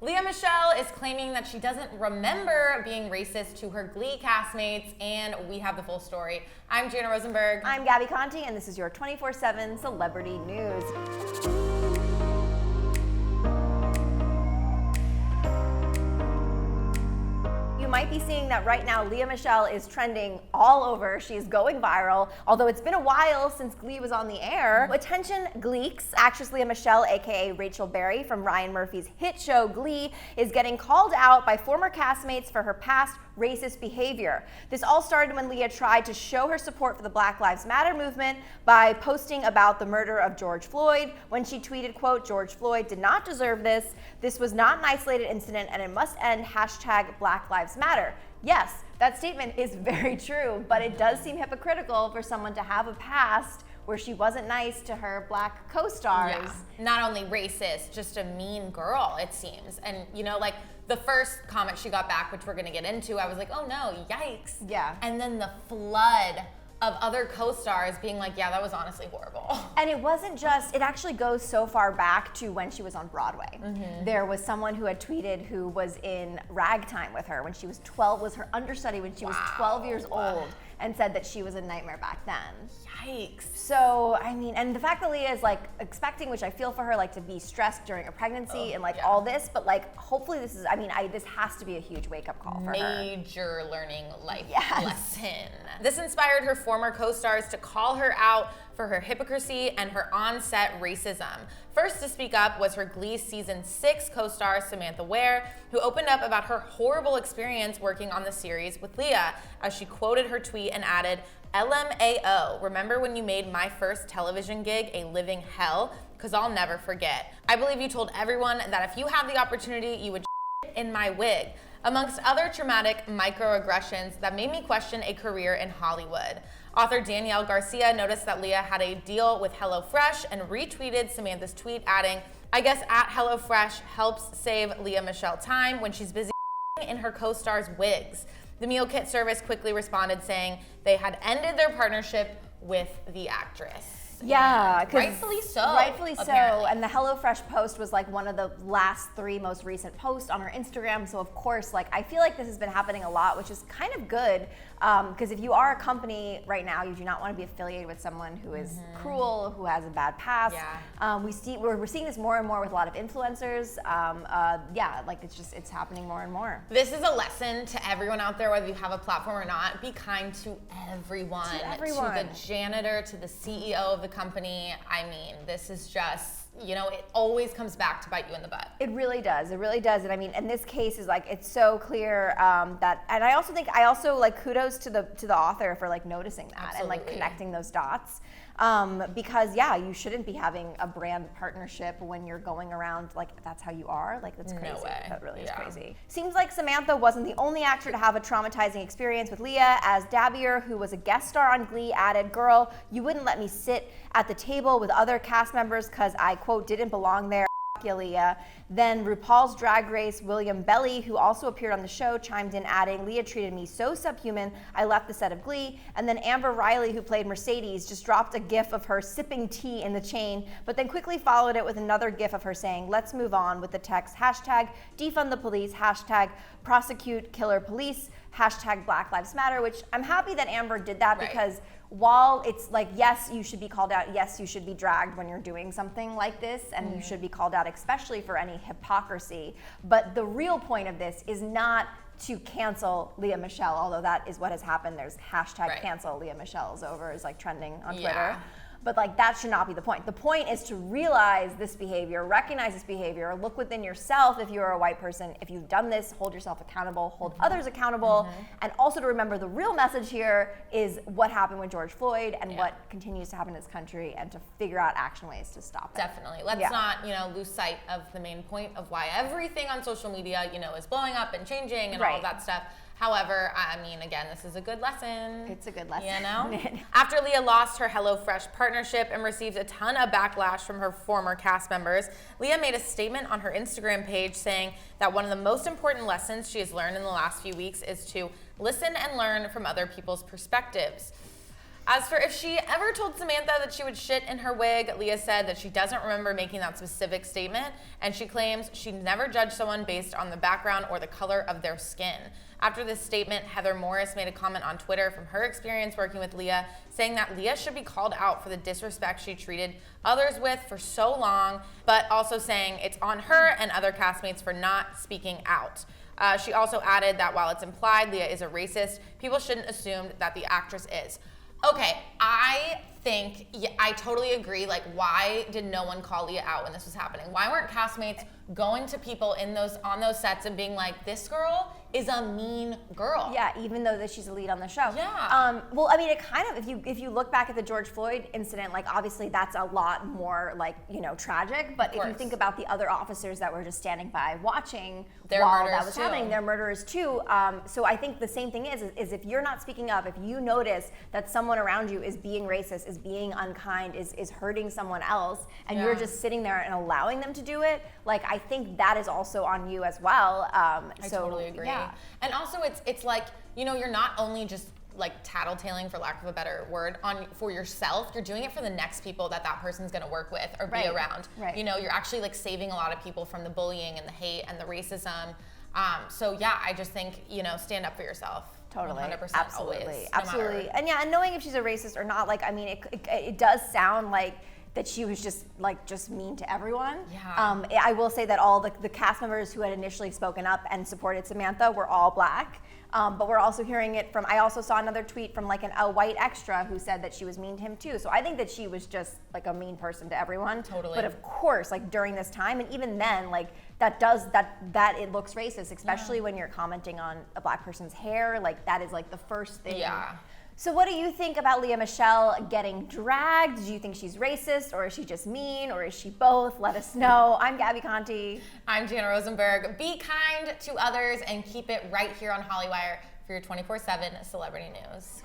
Lea Michele is claiming that she doesn't remember being racist to her Glee castmates, and we have the full story. I'm Jana Rosenberg. I'm Gabby Conti, and this is your 24/7 Celebrity News. You might be seeing that right now. Lea Michele is trending all over. She's going viral, although it's been a while since Glee was on the air. Attention Gleeks, actress Lea Michele, aka Rachel Berry from Ryan Murphy's hit show Glee, is getting called out by former castmates for her past racist behavior. This all started when Lea tried to show her support for the Black Lives Matter movement by posting about the murder of George Floyd, when she tweeted, quote, "George Floyd did not deserve this. This was not an isolated incident and it must end, hashtag Black Lives Matter." Yes, that statement is very true, but it does seem hypocritical for someone to have a past where she wasn't nice to her black co-stars. Yeah. Not only racist, just a mean girl, it seems. And you know, like the first comment she got back, which we're gonna get into, I was like, oh no, yikes. Yeah. And then the flood of other co-stars being like, yeah, that was honestly horrible. And it wasn't just, it actually goes so far back to when she was on Broadway. Mm-hmm. There was someone who had tweeted who was in Ragtime with her when she was 12, was her understudy when she was 12 years old, and said that she was a nightmare back then. Yikes. So, I mean, and the fact that Lea is like expecting, which I feel for her, like to be stressed during a pregnancy and like all this, but like hopefully this is, I mean, this has to be a huge wake-up call for her. Major learning life lesson. This inspired her former co-stars to call her out for her hypocrisy and her on-set racism. First to speak up was her Glee Season 6 co-star Samantha Ware, who opened up about her horrible experience working on the series with Lea, as she quoted her tweet and added, "LMAO, remember when you made my first television gig a living hell? Because I'll never forget. I believe you told everyone that if you had the opportunity, you would in my wig," amongst other traumatic microaggressions that made me question a career in Hollywood. Author Danielle Garcia noticed that Lea had a deal with HelloFresh and retweeted Samantha's tweet, adding, "I guess at HelloFresh helps save Lea Michele time when she's busy in her co-stars' wigs." The meal kit service quickly responded saying they had ended their partnership with the actress. Yeah, rightfully so. Rightfully apparently. so. And the HelloFresh post was like one of the last 3 most recent posts on her Instagram. So of course, like I feel like this has been happening a lot, which is kind of good. Because if you are a company right now, you do not want to be affiliated with someone who is cruel, who has a bad past. Yeah. We're seeing this more and more with a lot of influencers. Like it's happening more and more. This is a lesson to everyone out there, whether you have a platform or not. Be kind to everyone. To the janitor, to the CEO of the company. I mean, this is just, you know, it always comes back to bite you in the butt. It really does. It really does. And I mean, in this case is like, it's so clear that, and I also like kudos to the author for like noticing that. Absolutely. And like connecting those dots. Because you shouldn't be having a brand partnership when you're going around like that's how you are. Like that's crazy. No way. That really is crazy. Seems like Samantha wasn't the only actor to have a traumatizing experience with Lea, as Dabbier, who was a guest star on Glee, added, "Girl, you wouldn't let me sit at the table with other cast members because I, quote, didn't belong there. Yeah, Lea." Then RuPaul's Drag Race William Belly, who also appeared on the show, chimed in adding, "Lea treated me so subhuman, I left the set of Glee." And then Amber Riley, who played Mercedes, just dropped a gif of her sipping tea in the chain, but then quickly followed it with another gif of her saying, "Let's move on," with the text, hashtag defund the police, hashtag prosecute killer police, hashtag Black Lives Matter, which I'm happy that Amber did that because while it's like, yes, you should be called out, yes, you should be dragged when you're doing something like this, and you should be called out especially for any hypocrisy, but the real point of this is not to cancel Lea Michele, although that is what has happened. There's hashtag cancel Lea Michele's over is like trending on Twitter. But like that should not be the point. The point is to realize this behavior, recognize this behavior, look within yourself if you're a white person. If you've done this, hold yourself accountable, hold others accountable, and also to remember the real message here is what happened with George Floyd and what continues to happen in this country, and to figure out action ways to stop it. Definitely. Let's not, lose sight of the main point of why everything on social media, is blowing up and changing and all of that stuff. However, I mean, again, this is a good lesson. It's a good lesson. After Lea lost her HelloFresh partnership and received a ton of backlash from her former cast members, Lea made a statement on her Instagram page saying that one of the most important lessons she has learned in the last few weeks is to listen and learn from other people's perspectives. As for if she ever told Samantha that she would shit in her wig, Lea said that she doesn't remember making that specific statement, and she claims she never judged someone based on the background or the color of their skin. After this statement, Heather Morris made a comment on Twitter from her experience working with Lea, saying that Lea should be called out for the disrespect she treated others with for so long, but also saying it's on her and other castmates for not speaking out. She also added that while it's implied Lea is a racist, people shouldn't assume that the actress is. Okay, I think, I totally agree. Like, why did no one call Lea out when this was happening? Why weren't castmates going to people on those sets and being like, this girl is a mean girl? Yeah, even though that she's a lead on the show. Yeah. Well, I mean, it kind of, if you look back at the George Floyd incident, like obviously that's a lot more like, tragic. But if you think about the other officers that were just standing by watching while that was happening, they're murderers too. So I think the same thing is if you're not speaking up, if you notice that someone around you is being racist, is being unkind, is hurting someone else, and you're just sitting there and allowing them to do it, like I think that is also on you as well. I totally agree. Yeah. And also it's like, you're not only just like tattletaling, for lack of a better word, for yourself, you're doing it for the next people that person's gonna work with or be around. Right. You're actually like saving a lot of people from the bullying and the hate and the racism. So yeah, I just think, stand up for yourself. Totally. 100%. Absolutely. Always, Absolutely. And and knowing if she's a racist or not, like, I mean, it does sound like that she was just mean to everyone. Yeah. I will say that all the cast members who had initially spoken up and supported Samantha were all Black. But we're also hearing it from, I also saw another tweet from like a white extra who said that she was mean to him too. So I think that she was just like a mean person to everyone. Totally. But of course, like during this time, and even then, like that it looks racist, especially when you're commenting on a Black person's hair. Like that is like the first thing. Yeah. So what do you think about Lea Michele getting dragged? Do you think she's racist, or is she just mean, or is she both? Let us know. I'm Gabby Conti. I'm Jana Rosenberg. Be kind to others and keep it right here on Hollywire for your 24/7 celebrity news.